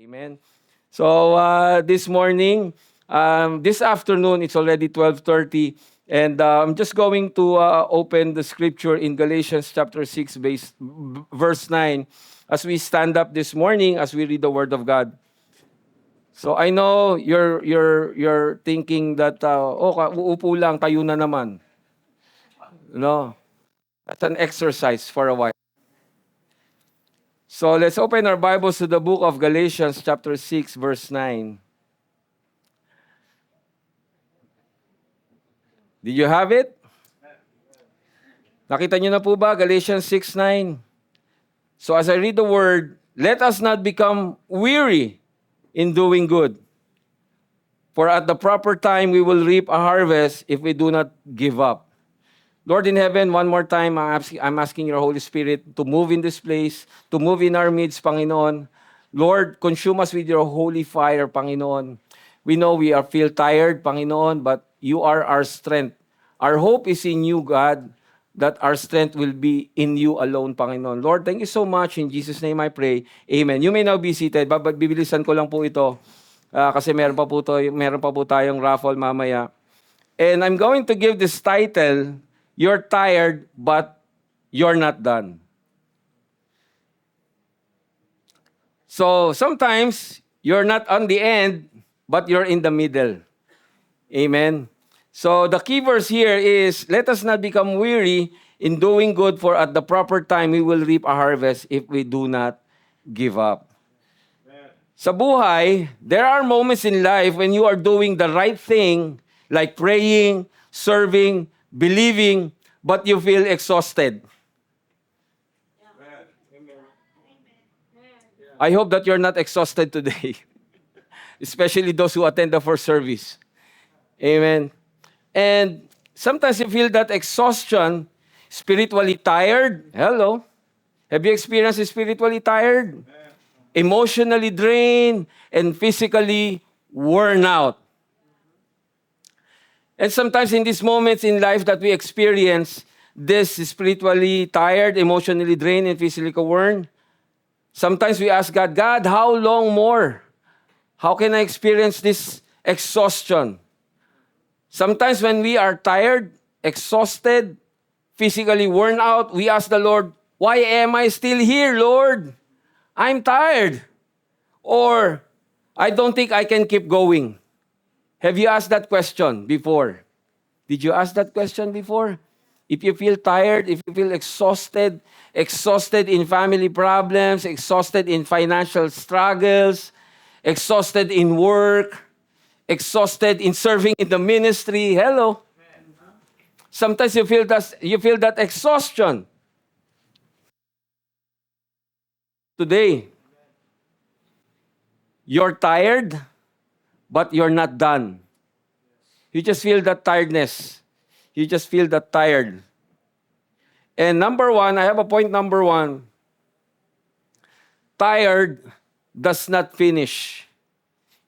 Amen. So this morning, this afternoon, it's already 12:30, and I'm just going to open the scripture in Galatians chapter 6, verse 9, as we stand up this morning, as we read the Word of God. So I know you're thinking that uupo lang, tayo na naman. No, that's an exercise for a while. So let's open our Bibles to the book of Galatians chapter 6, verse 9. Did you have it? Nakita niyo na po ba? Galatians 6:9. So as I read the word, let us not become weary in doing good. For at the proper time we will reap a harvest if we do not give up. Lord in heaven, one more time, I'm asking your Holy Spirit to move in this place, to move in our midst, Panginoon. Lord, consume us with your holy fire, Panginoon. We know we feel tired, Panginoon, but you are our strength. Our hope is in you, God, that our strength will be in you alone, Panginoon. Lord, thank you so much. In Jesus' name I pray. Amen. You may now be seated. Bibilisan ko lang po ito kasi meron pa po tayong raffle mamaya. And I'm going to give this title, You're Tired, but You're Not Done. So sometimes you're not on the end, but you're in the middle. Amen. So the key verse here is, let us not become weary in doing good, for at the proper time we will reap a harvest if we do not give up. Sa buhay, there are moments in life when you are doing the right thing, like praying, serving, believing, but you feel exhausted. I hope that you're not exhausted today, especially those who attend the first service. Amen. And sometimes you feel that exhaustion, spiritually tired. Hello. Have you experienced spiritually tired? Emotionally drained, and physically worn out. And sometimes in these moments in life that we experience this spiritually tired, emotionally drained, and physically worn, sometimes we ask God, God, how long more? How can I experience this exhaustion? Sometimes when we are tired, exhausted, physically worn out, we ask the Lord, why am I still here, Lord? I'm tired. Or, I don't think I can keep going. Have you asked that question before? Did you ask that question before? If you feel tired, if you feel exhausted in family problems, exhausted in financial struggles, exhausted in work, exhausted in serving in the ministry, hello. Sometimes you feel that exhaustion. Today, you're tired, but you're not done. You just feel that tiredness. You just feel that tired. And number one, I have a point number one. Tired does not finish.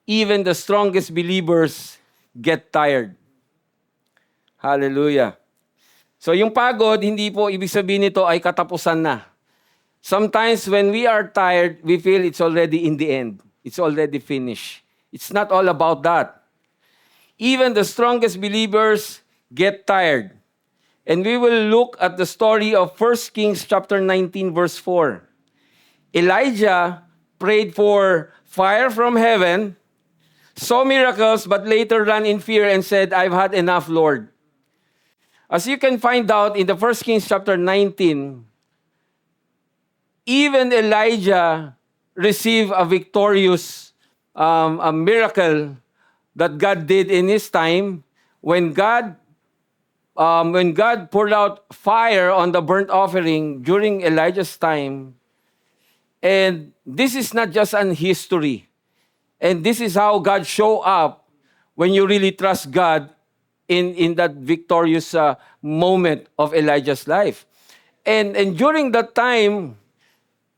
Even the strongest believers get tired. Hallelujah. So yung pagod, hindi po ibig sabihin nito ay katapusan na. Sometimes when we are tired, we feel it's already in the end. It's already finished. It's not all about that. Even the strongest believers get tired. And we will look at the story of 1 Kings chapter 19 verse 4. Elijah prayed for fire from heaven, saw miracles, but later ran in fear and said, I've had enough, Lord. As you can find out in the 1 Kings chapter 19, even Elijah received a victorious a miracle that God did in his time when God poured out fire on the burnt offering during Elijah's time. And this is not just an history. And this is how God show up when you really trust God in that victorious moment of Elijah's life. And during that time,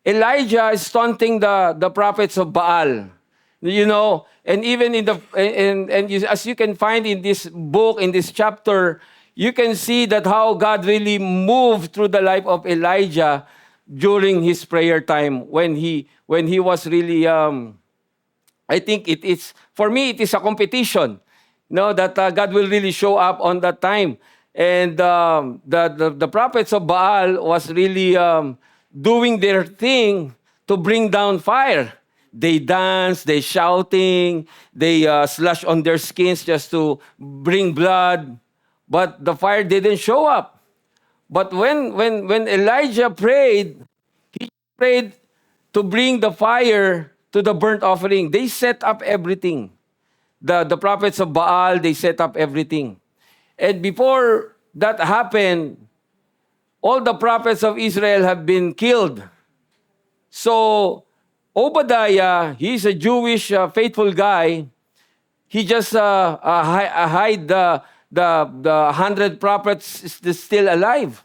Elijah is taunting the prophets of Baal. You know, and even as you can find in this book, in this chapter, you can see that how God really moved through the life of Elijah during his prayer time when he was really I think it is, for me, it is a competition, that God will really show up on that time. And the prophets of Baal was really doing their thing to bring down fire. They dance, they shouting, they slash on their skins just to bring blood. But the fire didn't show up. But when Elijah prayed, he prayed to bring the fire to the burnt offering. They set up everything. The prophets of Baal, they set up everything. And before that happened, all the prophets of Israel have been killed. So Obadiah, he's a Jewish faithful guy. He just hide the 100 prophets still alive.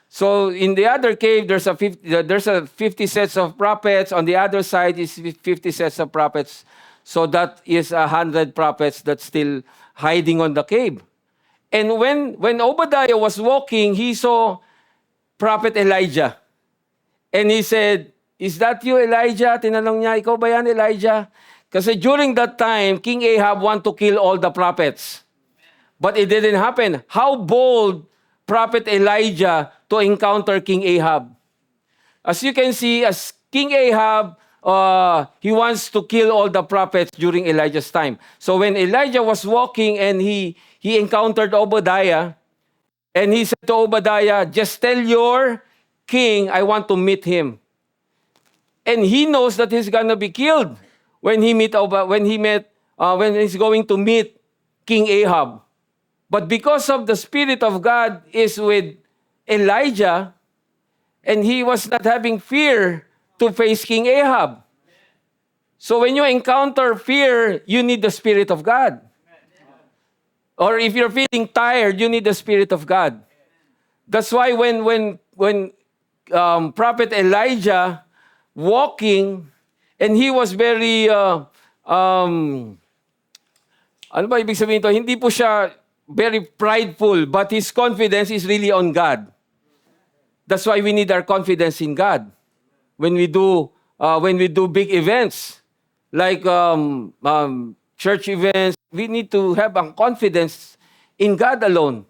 So in the other cave, there's a 50 sets of prophets. On the other side is 50 sets of prophets. So that is 100 prophets that's still hiding on the cave. And when Obadiah was walking, he saw Prophet Elijah. And he said, "Is that you, Elijah?" Tinanong niya, "Ikaw ba yan, Elijah?" Kasi during that time, King Ahab want to kill all the prophets. But it didn't happen. How bold Prophet Elijah to encounter King Ahab. As you can see, as King Ahab, he wants to kill all the prophets during Elijah's time. So when Elijah was walking and he encountered Obadiah, and he said to Obadiah, "Just tell your king I want to meet him." And he knows that he's gonna be killed when he's going to meet King Ahab. But because of the Spirit of God is with Elijah, and he was not having fear to face King Ahab. So when you encounter fear, you need the Spirit of God. Or if you're feeling tired, you need the Spirit of God. That's why when Prophet Elijah walking, and he was very, ano ba ibig sabihin ito? Hindi po siya very prideful, but his confidence is really on God. That's why we need our confidence in God. When we do big events, like church events, we need to have a confidence in God alone.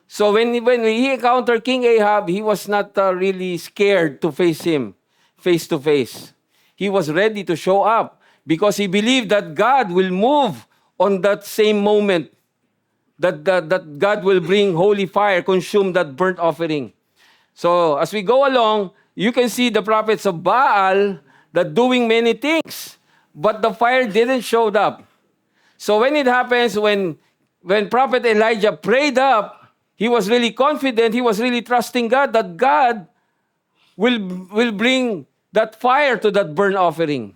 So when he encountered King Ahab, he was not really scared to face him face to face. He was ready to show up because he believed that God will move on that same moment, that God will bring holy fire, consume that burnt offering. So as we go along, you can see the prophets of Baal that doing many things, but the fire didn't show up. So when it happens, when Prophet Elijah prayed up, he was really confident, he was really trusting God that God will bring that fire to that burnt offering.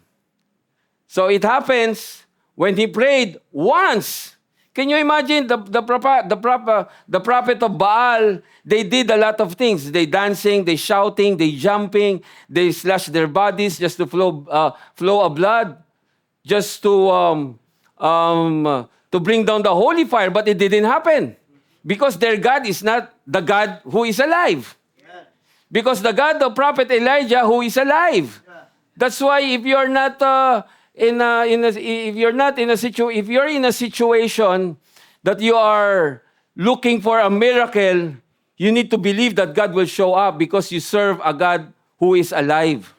So it happens when he prayed once. Can you imagine the prophet of Baal? They did a lot of things. They dancing, they shouting, they jumping, they slash their bodies just to flow of blood, just to bring down the holy fire. But it didn't happen because their God is not the God who is alive. Because the God of Prophet Elijah who is alive. That's why if you're not in a situation that you are looking for a miracle, you need to believe that God will show up because you serve a God who is alive.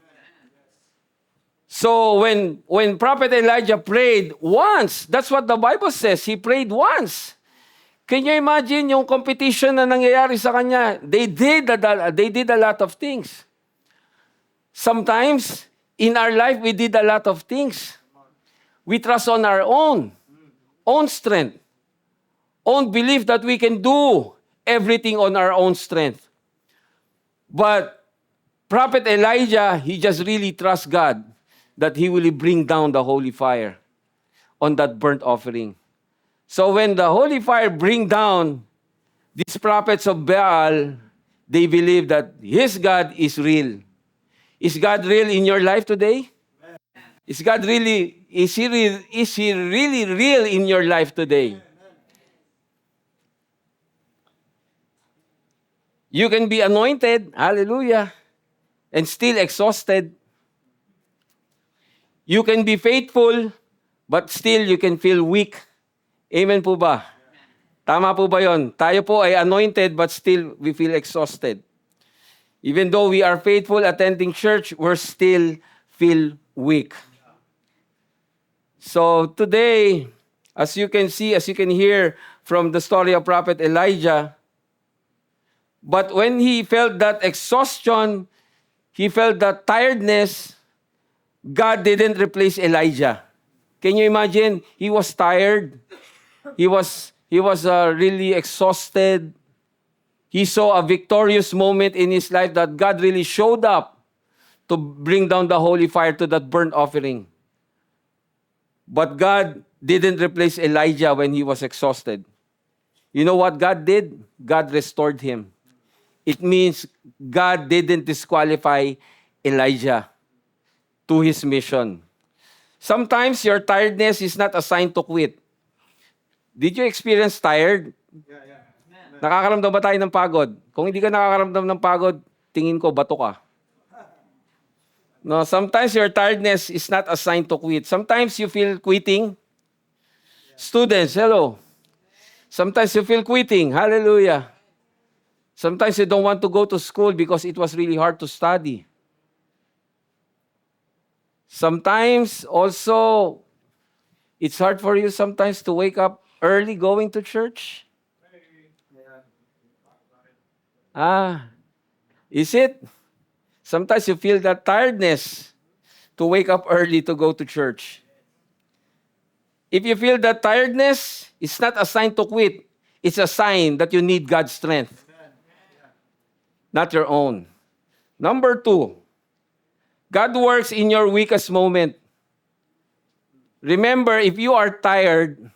So when Prophet Elijah prayed once, that's what the Bible says, he prayed once. Can you imagine yung competition na nangyayari sa kanya? They did a lot of things. Sometimes in our life we did a lot of things. We trust on our own strength, own belief that we can do everything on our own strength. But Prophet Elijah, he just really trusts God that he will bring down the holy fire on that burnt offering. So when the holy fire bring down these prophets of Baal, they believe that his God is real. Is God real in your life today? Is he really real in your life today? You can be anointed, hallelujah, and still exhausted. You can be faithful, but still you can feel weak. Amen po ba? Tama po ba yon? Tayo po ay anointed but still we feel exhausted. Even though we are faithful attending church, we're still feel weak. So today, as you can see, as you can hear from the story of Prophet Elijah, but when he felt that exhaustion, he felt that tiredness, God didn't replace Elijah. Can you imagine? He was tired. He was really exhausted. He saw a victorious moment in his life that God really showed up to bring down the holy fire to that burnt offering. But God didn't replace Elijah when he was exhausted. You know what God did? God restored him. It means God didn't disqualify Elijah to his mission. Sometimes your tiredness is not a sign to quit. Did you experience tired? Yeah. Nakakaramdam ba tayo ng pagod? Kung hindi ka nakakaramdam ng pagod, tingin ko bato ka. No, sometimes your tiredness is not a sign to quit. Sometimes you feel quitting. Students, hello. Sometimes you feel quitting. Hallelujah. Sometimes you don't want to go to school because it was really hard to study. Sometimes also, it's hard for you sometimes to wake up early going to church. Is it? Sometimes you feel that tiredness to wake up early to go to church. If you feel that tiredness, it's not a sign to quit. It's a sign that you need God's strength, not your own. Number 2, God works in your weakest moment. Remember, if you are tired,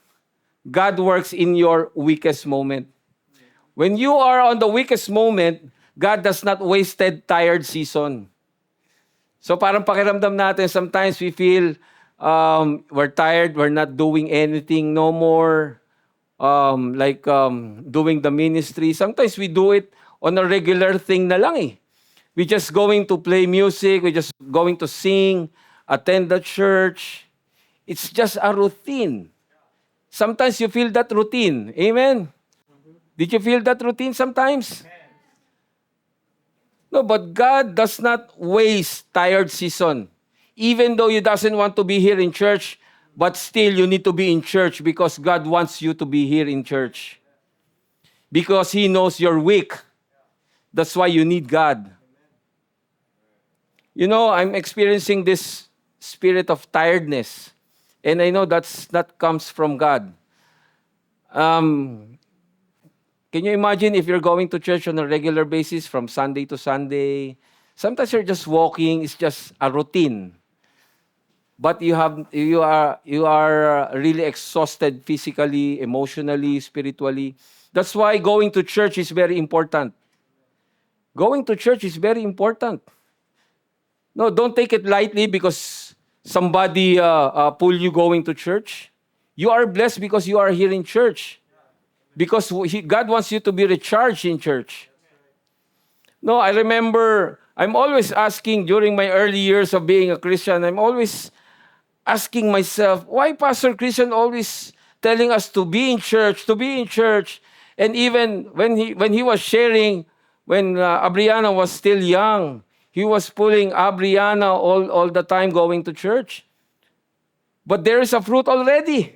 God works in your weakest moment. When you are on the weakest moment, God does not wasted tired season. So parang pakiramdam natin, sometimes we feel we're tired, we're not doing anything no more, doing the ministry. Sometimes we do it on a regular thing na lang eh. We just going to play music, we just going to sing, attend the church. It's just a routine. Sometimes you feel that routine. Amen? Did you feel that routine sometimes? No, but God does not waste tired season. Even though you doesn't want to be here in church, but still you need to be in church because God wants you to be here in church. Because He knows you're weak. That's why you need God. You know, I'm experiencing this spirit of tiredness. And I know that comes from God. Can you imagine if you're going to church on a regular basis from Sunday to Sunday? Sometimes you're just walking, it's just a routine. But you are really exhausted physically, emotionally, spiritually. That's why going to church is very important. Going to church is very important. No, don't take it lightly because somebody pull you going to church. You are blessed because you are here in church. Because God wants you to be recharged in church. No, I remember, I'm always asking during my early years of being a Christian, I'm always asking myself, why Pastor Christian always telling us to be in church, to be in church? And even when he was sharing, when Abriana was still young, he was pulling Abriana all the time going to church. But there is a fruit already.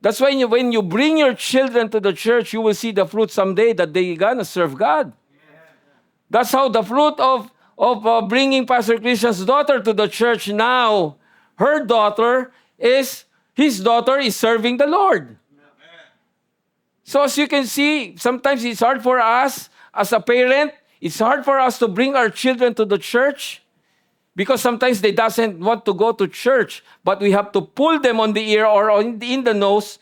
That's why when you bring your children to the church, you will see the fruit someday that they're gonna serve God. That's how the fruit of bringing Pastor Christian's daughter to the church now, his daughter is serving the Lord. So as you can see, sometimes it's hard for us as a parent, it's hard for us to bring our children to the church because sometimes they doesn't want to go to church, but we have to pull them on the ear or in the nose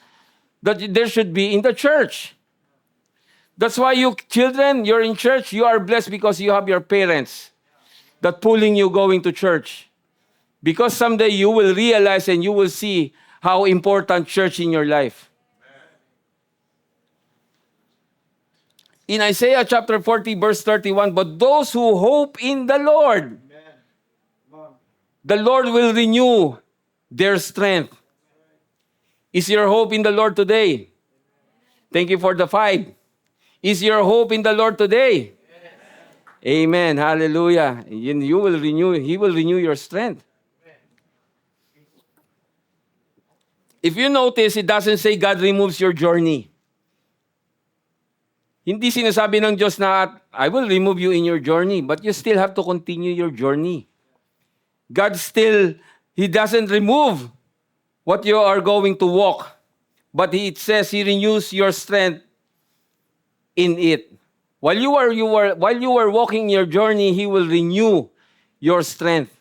that there should be in the church. That's why you children, you're in church, you are blessed because you have your parents that pulling you going to church. Because someday you will realize and you will see how important church in your life. In Isaiah chapter 40, verse 31, but those who hope in the Lord, the Lord will renew their strength. Is your hope in the Lord today? Thank you for the 5. Is your hope in the Lord today? Amen. Hallelujah. You will renew, He will renew your strength. If you notice, it doesn't say God removes your journey. Hindi sinasabi ng Diyos na, I will remove you in your journey, but you still have to continue your journey. God still, He doesn't remove what you are going to walk, but it says He renews your strength in it. While you are walking your journey, He will renew your strength.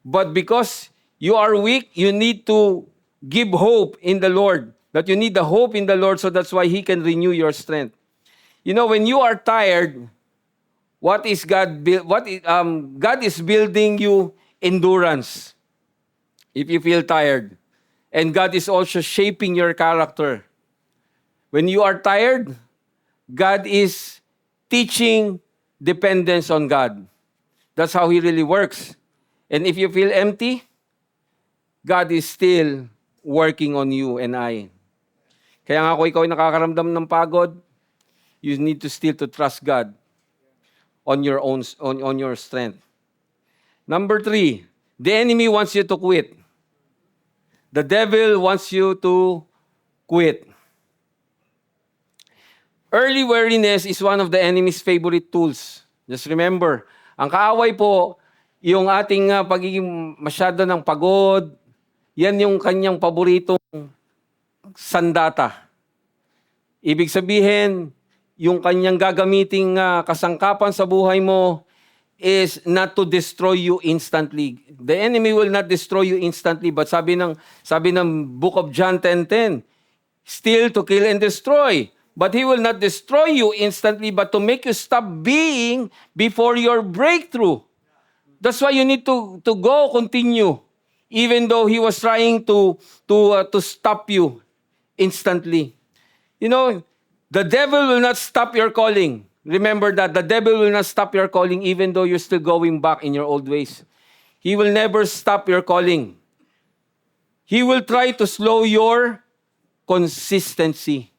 But because you are weak, you need to give hope in the Lord. That you need the hope in the Lord, so that's why He can renew your strength. You know, when you are tired, what is God? God is building you endurance. If you feel tired, and God is also shaping your character. When you are tired, God is teaching dependence on God. That's how He really works. And if you feel empty, God is still working on you and I. Kaya nga kung ikaw ay nakakaramdam ng pagod, you need to still to trust God on your own on your strength. Number 3, the enemy wants you to quit. The devil wants you to quit. Early weariness is one of the enemy's favorite tools. Just remember, ang kaaway po, yung ating pagiging masyado ng pagod, yan yung kanyang paboritong sandata. Ibig sabihin, yung kanyang gagamiting kasangkapan sa buhay mo is not to destroy you instantly. The enemy will not destroy you instantly, but sabi ng book of John 10:10, steal, to kill, and destroy. But he will not destroy you instantly, but to make you stop being before your breakthrough. That's why you need to continue, even though he was trying to stop you instantly. You know, the devil will not stop your calling. Remember that the devil will not stop your calling, even though you're still going back in your old ways. He will never stop your calling. He will try to slow your consistency.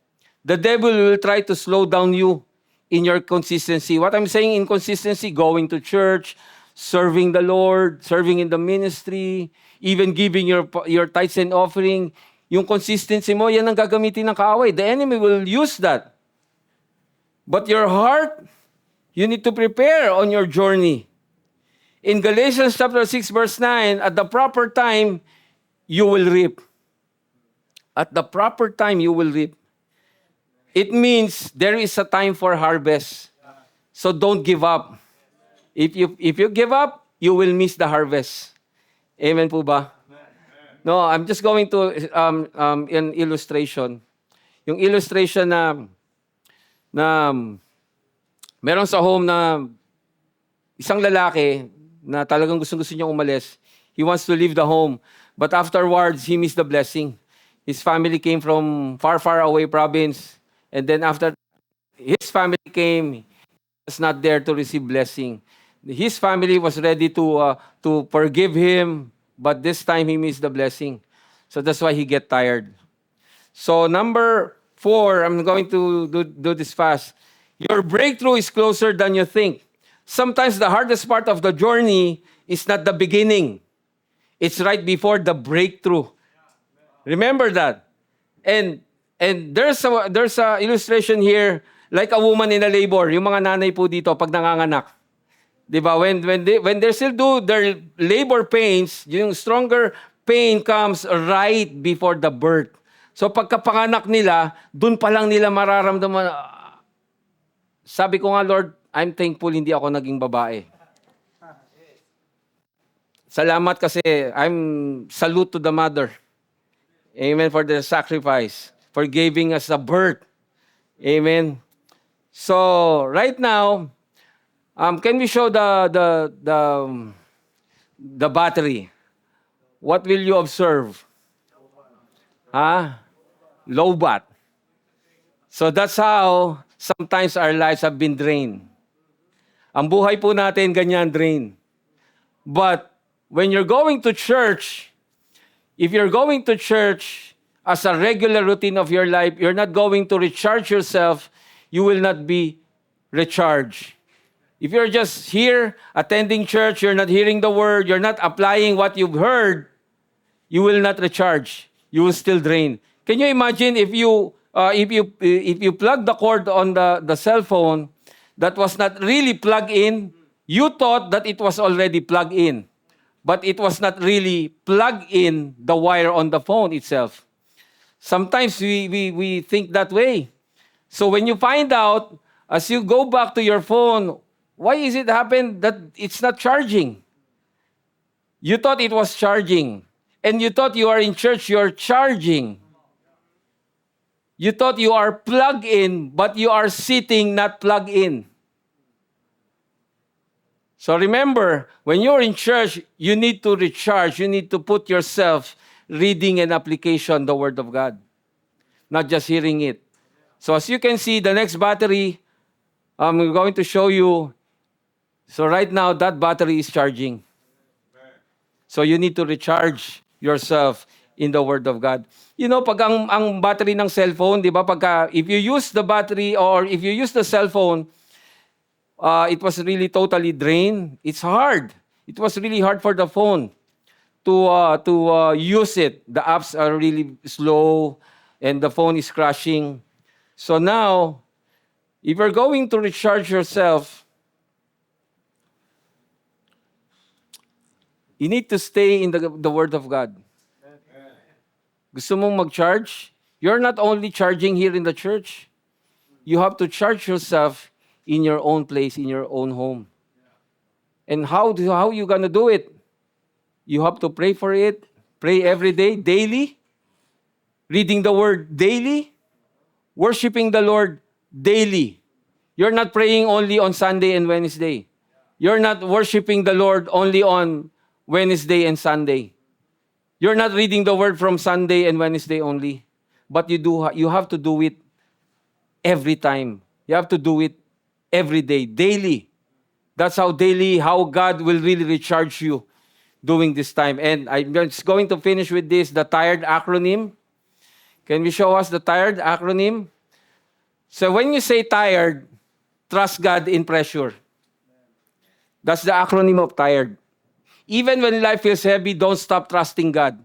The devil will try to slow down you in your consistency. What I'm saying in consistency, going to church, serving the Lord, serving in the ministry, even giving your tithes and offering. Yung consistency mo, yan ang gagamitin ng kaaway. The enemy will use that. But your heart, you need to prepare on your journey. In Galatians chapter 6 verse 9, at the proper time, you will reap. At the proper time, you will reap. It means there is a time for harvest. So don't give up. If you give up, you will miss the harvest. Amen po ba? No, I'm just going to an illustration. Yung illustration na meron sa home na isang lalaki na talagang gusto niya umalis. He wants to leave the home. But afterwards, he missed the blessing. His family came from far, far away province. And then after his family came, he was not there to receive blessing. His family was ready to forgive him, but this time he missed the blessing. So that's why he get tired. So number 4, I'm going to do this fast. Your breakthrough is closer than you think. Sometimes the hardest part of the journey is not the beginning. It's right before the breakthrough. Remember that. And there's a illustration here, like a woman in a labor. Yung mga nanay po dito pag nanganganak. 'Di ba? When they still do their labor pains, yung stronger pain comes right before the birth. So pagkapanganak nila, dun pa lang nila mararamdaman. Sabi ko nga, Lord, I'm thankful hindi ako naging babae. Salamat kasi salute to the mother. Amen, for the sacrifice, for giving us a birth. Amen. So right now, can we show the battery? What will you observe? Low bat. So that's how sometimes our lives have been drained. Ang buhay po natin ganyan drain. But when you're going to church, if you're going to church, as a regular routine of your life, you're not going to recharge yourself, you will not be recharged. If you're just here attending church, you're not hearing the word, you're not applying what you've heard, you will not recharge. You will still drain. Can you imagine if you plug the cord on the cell phone that was not really plugged in, you thought that it was already plugged in, but it was not really plugged in the wire on the phone itself. Sometimes we think that way. So when you find out, as you go back to your phone, why is it happen that it's not charging? You thought it was charging. And you thought you are in church, you're charging. You thought you are plugged in, but you are sitting not plugged in. So remember, when you're in church, you need to recharge. You need to put yourself reading and application the Word of God, not just hearing it. So as you can see, the next battery, I'm going to show you. So right now, that battery is charging. So you need to recharge yourself in the Word of God. You know, pag ang battery ng cellphone, di ba, if you use the battery or if you use the cell phone, it was really totally drained. It's hard. It was really hard for the phone to use it. The apps are really slow and the phone is crashing. So now, if you're going to recharge yourself, you need to stay in the Word of God. Gusto mong mag-charge? You're not only charging here in the church. You have to charge yourself in your own place, in your own home. And how you gonna do it? You have to pray for it. Pray every day, daily. Reading the Word daily. Worshiping the Lord daily. You're not praying only on Sunday and Wednesday. You're not worshiping the Lord only on Wednesday and Sunday. You're not reading the Word from Sunday and Wednesday only. But you have to do it every time. You have to do it every day, daily. That's how God will really recharge you during this time. And I'm just going to finish with this, the TIRED acronym. Can you show us the TIRED acronym? So when you say tired, trust God in pressure. That's the acronym of TIRED. Even when life feels heavy, don't stop trusting God.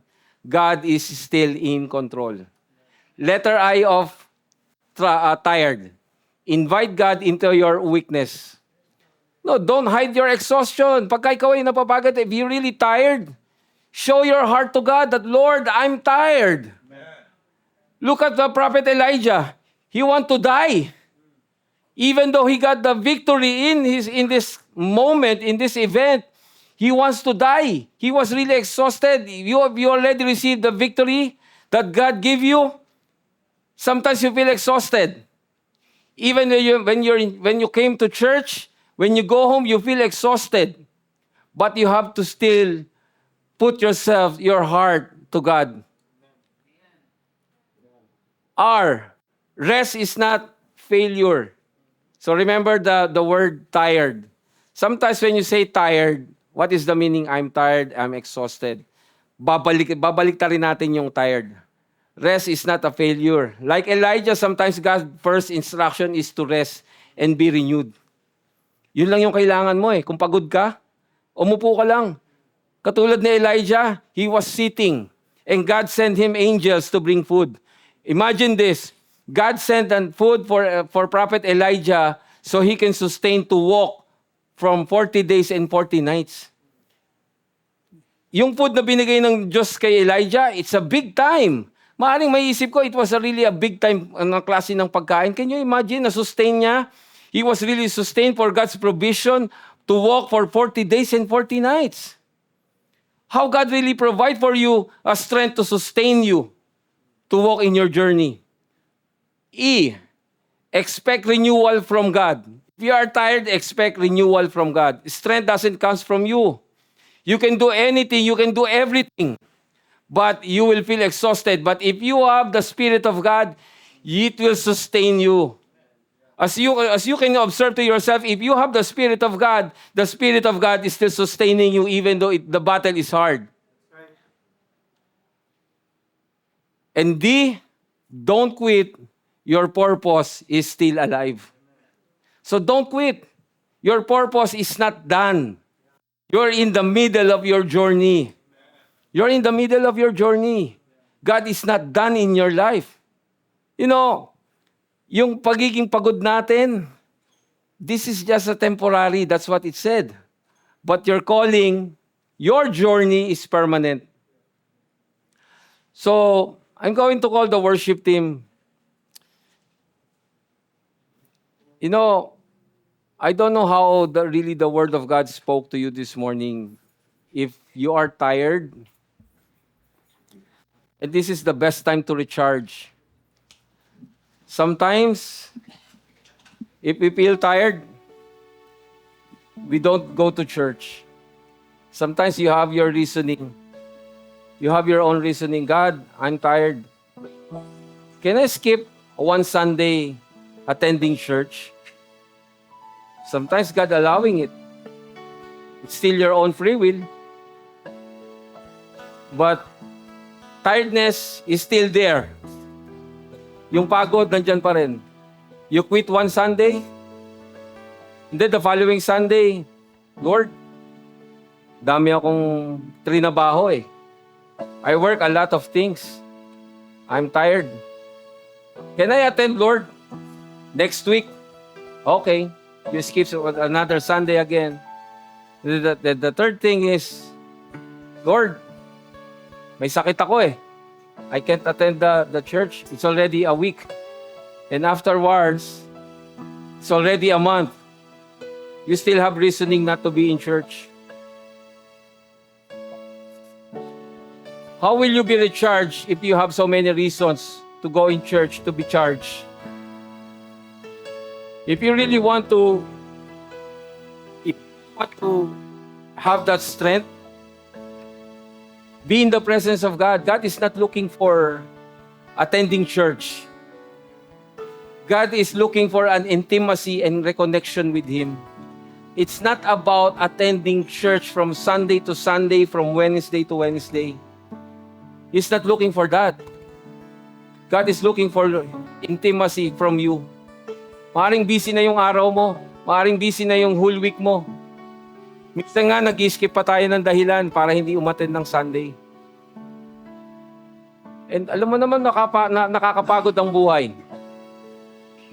God is still in control. Letter I of tired. Invite God into your weakness. No, don't hide your exhaustion. Pagka ikaw ay napapagod, if you're really tired, show your heart to God that, Lord, I'm tired. Amen. Look at the prophet Elijah. He want to die. Even though he got the victory in this moment, in this event, he wants to die. He was really exhausted. You already received the victory that God gave you. Sometimes you feel exhausted. Even when you came to church, when you go home, you feel exhausted. But you have to still put your heart to God. Rest is not failure. So remember the word tired. Sometimes when you say tired, what is the meaning? I'm tired, I'm exhausted. Babalik ta rin natin yung tired. Rest is not a failure. Like Elijah, sometimes God's first instruction is to rest and be renewed. Yun lang yung kailangan mo eh. Kung pagod ka, umupo ka lang. Katulad ni Elijah, he was sitting and God sent him angels to bring food. Imagine this. God sent food for Prophet Elijah so he can sustain to walk from 40 days and 40 nights. Yung food na binigay ng Diyos kay Elijah, it's a big time. Maaring maiisip ko, it was really a big time na klase ng pagkain. Can you imagine, na-sustain niya? He was really sustained for God's provision to walk for 40 days and 40 nights. How God really provide for you a strength to sustain you to walk in your journey. Expect renewal from God. If you are tired, expect renewal from God. Strength doesn't come from you. You can do anything, you can do everything, but you will feel exhausted. But if you have the Spirit of God, it will sustain you. As you can observe to yourself, if you have the Spirit of God is still sustaining you even though the battle is hard. And D, don't quit. Your purpose is still alive. So don't quit. Your purpose is not done. You're in the middle of your journey. You're in the middle of your journey. God is not done in your life. You know, yung pagiging pagod natin, this is just a temporary. That's what it said. But your calling, your journey is permanent. So, I'm going to call the worship team. You know, I don't know how really the Word of God spoke to you this morning. If you are tired, and this is the best time to recharge. Sometimes, if we feel tired, we don't go to church. Sometimes you have your reasoning. You have your own reasoning. God, I'm tired. Can I skip one Sunday attending church? Sometimes God allowing it. It's still your own free will. But tiredness is still there. Yung pagod, nandyan pa rin. You quit one Sunday, and then the following Sunday, Lord, dami akong trinabaho eh. I work a lot of things. I'm tired. Can I attend, Lord? Next week? Okay. You skip another Sunday again. The third thing is, Lord, may sakit ako eh. I can't attend the church. It's already a week. And afterwards, it's already a month. You still have reasoning not to be in church. How will you be recharged if you have so many reasons to go in church to be charged? If you really want to have that strength, be in the presence of God. God is not looking for attending church. God is looking for an intimacy and reconnection with Him. It's not about attending church from Sunday to Sunday, from Wednesday to Wednesday. He's not looking for that. God is looking for intimacy from you. Maaring busy na yung araw mo. Maaring busy na yung whole week mo. Minsan nga, nag-skip pa tayo ng dahilan para hindi umattend ng Sunday. And alam mo naman, nakakapagod ang buhay.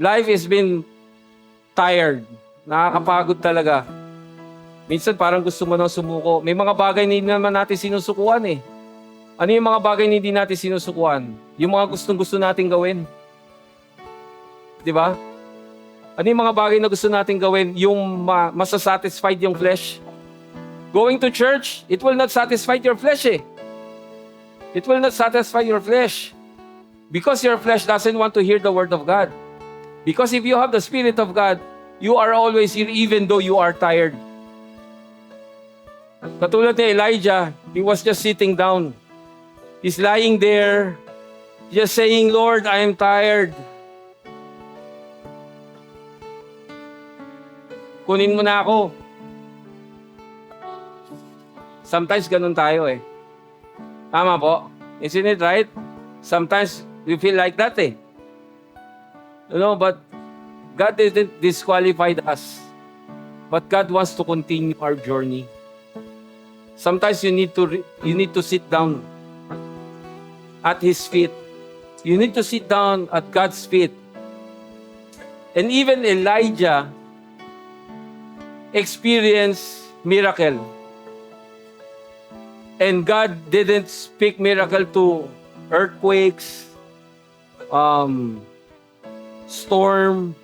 Life has been tired. Nakakapagod talaga. Minsan parang gusto mo nang sumuko. May mga bagay na hindi naman natin sinusukuan eh. Ano yung mga bagay na hindi natin sinusukuan? Yung mga gustong-gusto natin gawin. Di ba? Ano yung mga bagay na gusto natin gawin? Yung masasatisfied yung flesh. Going to church, it will not satisfy your flesh eh. It will not satisfy your flesh. Because your flesh doesn't want to hear the word of God. Because if you have the Spirit of God, you are always here even though you are tired. Katulad ni Elijah, he was just sitting down. He's lying there, just saying, Lord, I am tired. Kunin mo na ako. Sometimes ganun tayo eh. Tama po? Isn't it right? Sometimes we feel like that eh. You know, but God didn't disqualify us. But God wants to continue our journey. Sometimes you need to sit down at His feet. You need to sit down at God's feet. And even Elijah experienced miracle. And God didn't speak miracle to earthquakes, storm.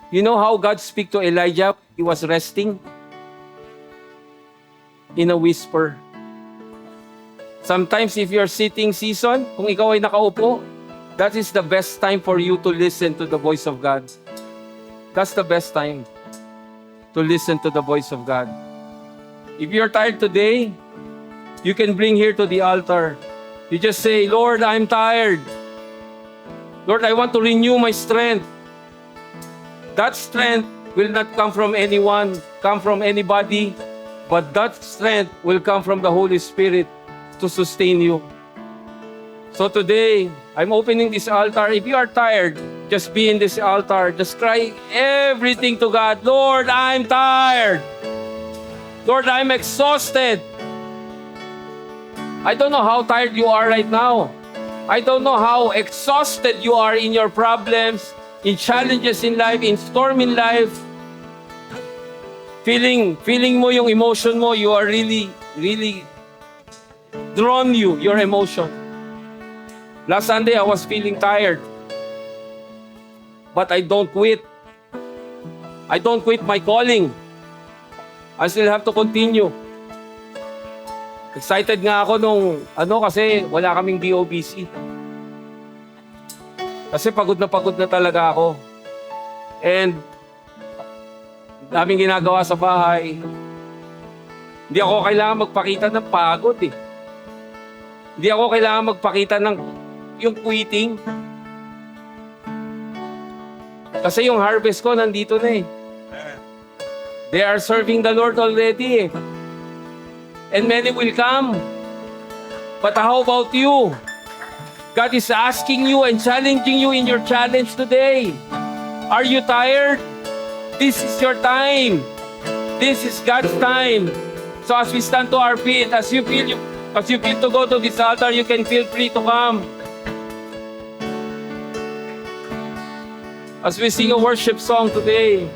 You know how God speak to Elijah? He was resting in a whisper. Sometimes if you're sitting season, kung ikaw ay nakaupo, that is the best time for you to listen to the voice of God. That's the best time to listen to the voice of God. If you're tired today, you can bring here to the altar. You just say, Lord, I'm tired. Lord, I want to renew my strength. That strength will not come from anyone, come from anybody, but that strength will come from the Holy Spirit to sustain you. So today, I'm opening this altar. If you are tired, just be in this altar. Just cry everything to God. Lord, I'm tired. Lord, I'm exhausted. I don't know how tired you are right now. I don't know how exhausted you are in your problems, in challenges in life, in storm in life. Feeling mo yung emotion mo, you are really drawn your emotion. Last Sunday, I was feeling tired. But I don't quit. I don't quit my calling. I still have to continue. Excited nga ako nung, kasi wala kaming DOBC. Kasi pagod na talaga ako. And, daming ginagawa sa bahay. Hindi ako kailangan magpakita ng pagod eh. Hindi ako kailangan magpakita ng yung quitting. Kasi yung harvest ko nandito na eh. They are serving the Lord already eh. And many will come. But how about you? God is asking you and challenging you in your challenge today. Are you tired? This is your time. This is God's time. So as we stand to our feet, as you feel to go to this altar, you can feel free to come. As we sing a worship song today,